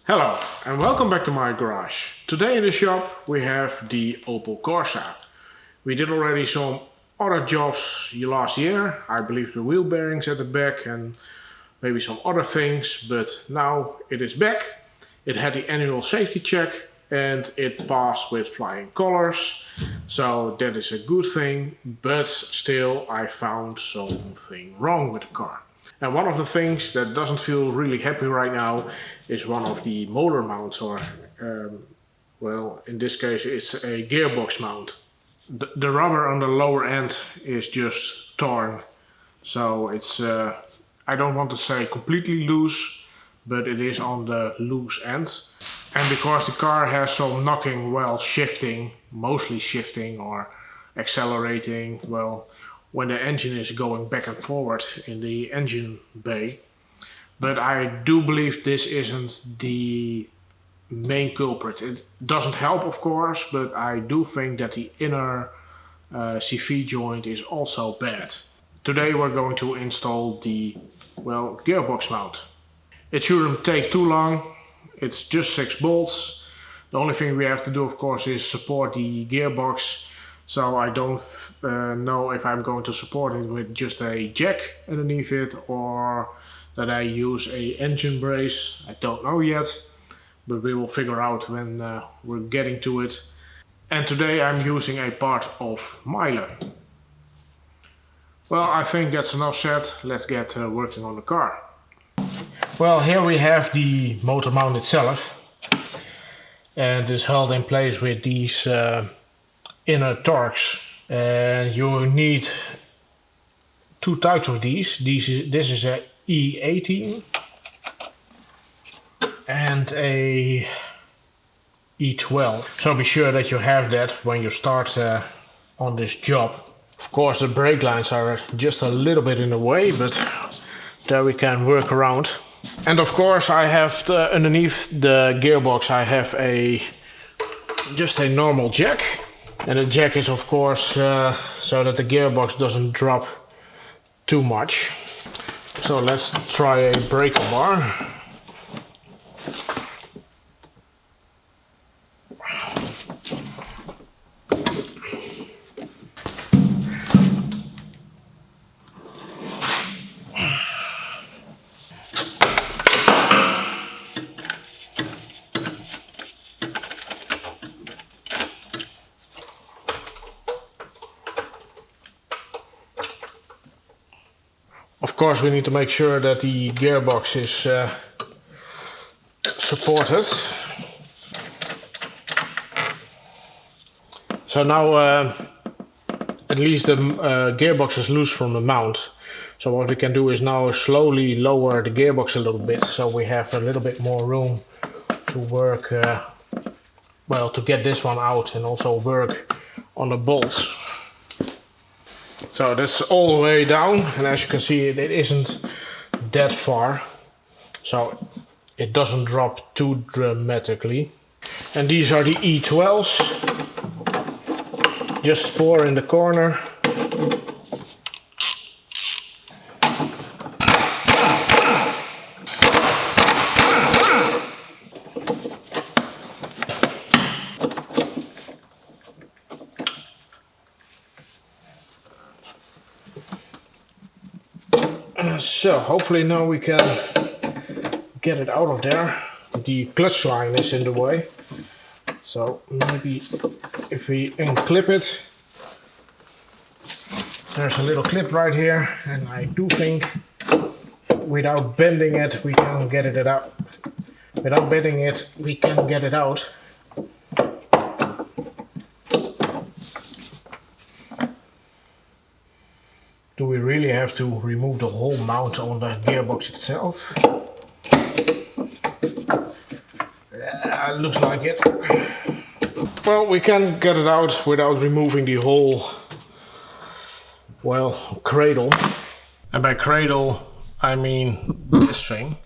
Hello and welcome back to my garage. Today in the shop we have the Opel Corsa. We did already some other jobs last year. I believe the wheel bearings at the back and maybe some other things, but now it is back. It had the annual safety check and it passed with flying colors. So that is a good thing, but still I found something wrong with the car. And one of the things that doesn't feel really happy right now is one of the motor mounts, or well, in this case it's a gearbox mount. The rubber on the lower end is just torn, so it's I don't want to say completely loose, but it is on the loose end. And because the car has some knocking while shifting, mostly shifting or accelerating, well, when the engine is going back and forward in the engine bay. But I do believe this isn't the main culprit. It doesn't help, of course, but I do think that the inner CV joint is also bad. Today we're going to install the, well, gearbox mount. It shouldn't take too long. It's just 6 bolts. The only thing we have to do, of course, is support the gearbox. So I don't know if I'm going to support it with just a jack underneath it or that I use a engine brace. I don't know yet, but we will figure out when we're getting to it. And today I'm using a part of MEYLE. Well, I think that's enough said. Let's get working on the car. Well, here we have the motor mount itself, and it's held in place with these inner torques, and you need 2 types of these. This is a E18 and a E12. So be sure that you have that when you start on this job. Of course the brake lines are just a little bit in the way, but there we can work around. And of course I have underneath the gearbox I have just a normal jack. And the jack is, of course, so that the gearbox doesn't drop too much. So let's try a breaker bar. Of course we need to make sure that the gearbox is supported. So now at least the gearbox is loose from the mount. So what we can do is now slowly lower the gearbox a little bit, so we have a little bit more room to work, well, to get this one out and also work on the bolts. So that's all the way down, and as you can see it isn't that far, so it doesn't drop too dramatically. And these are the E12s, just 4 in the corner. So hopefully now we can get it out of there. The clutch line is in the way, so maybe if we unclip it, there's a little clip right here, and I do think without bending it we can get it out. Without bending it we can get it out. Do we really have to remove the whole mount on the gearbox itself? Yeah, looks like it. Well, we can get it out without removing the whole, well, cradle. And by cradle, I mean this thing.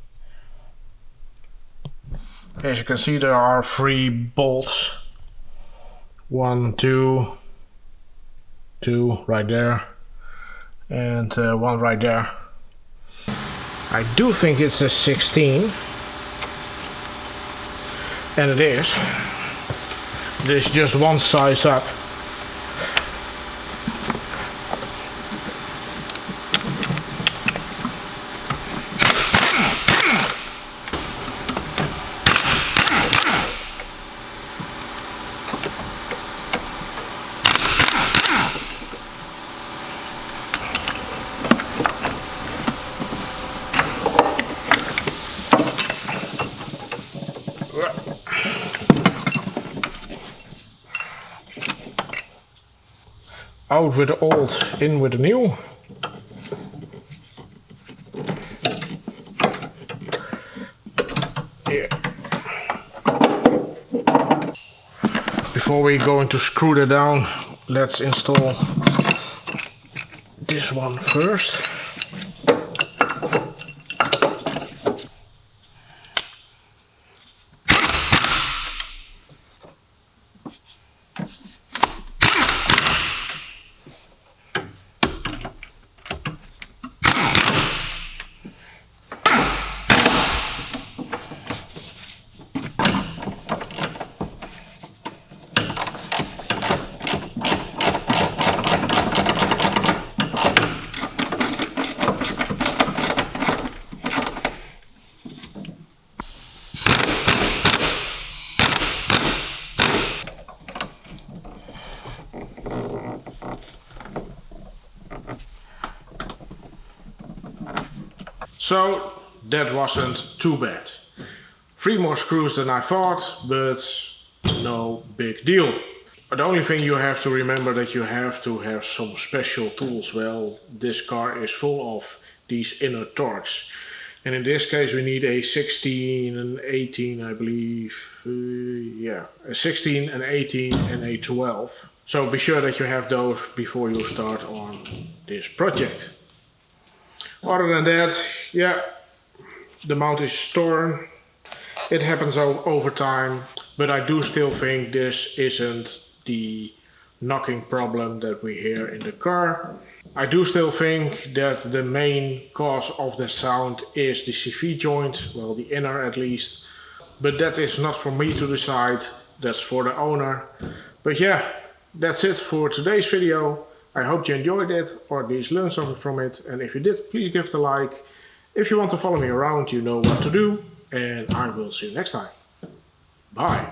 As you can see, there are 3 bolts. 1, 2, 2 right there. And 1 right there. I do think it's a 16. And it is. This is just one size up. Out with the old, in with the new. Yeah. Before we go into screw that down, let's install this one first. So that wasn't too bad. 3 more screws than I thought, but no big deal. The only thing you have to remember that you have to have some special tools. Well, this car is full of these inner torques. And in this case we need a 16 and 18, I believe. Yeah, a 16 and 18 and a 12. So be sure that you have those before you start on this project. Other than that, yeah, the mount is torn. It happens over time, but I do still think this isn't the knocking problem that we hear in the car. I do still think that the main cause of the sound is the CV joint, well, the inner at least. But that is not for me to decide, that's for the owner. But yeah, that's it for today's video. I hope you enjoyed it, or at least learned something from it. And if you did, please give it a like. If you want to follow me around, you know what to do. And I will see you next time. Bye.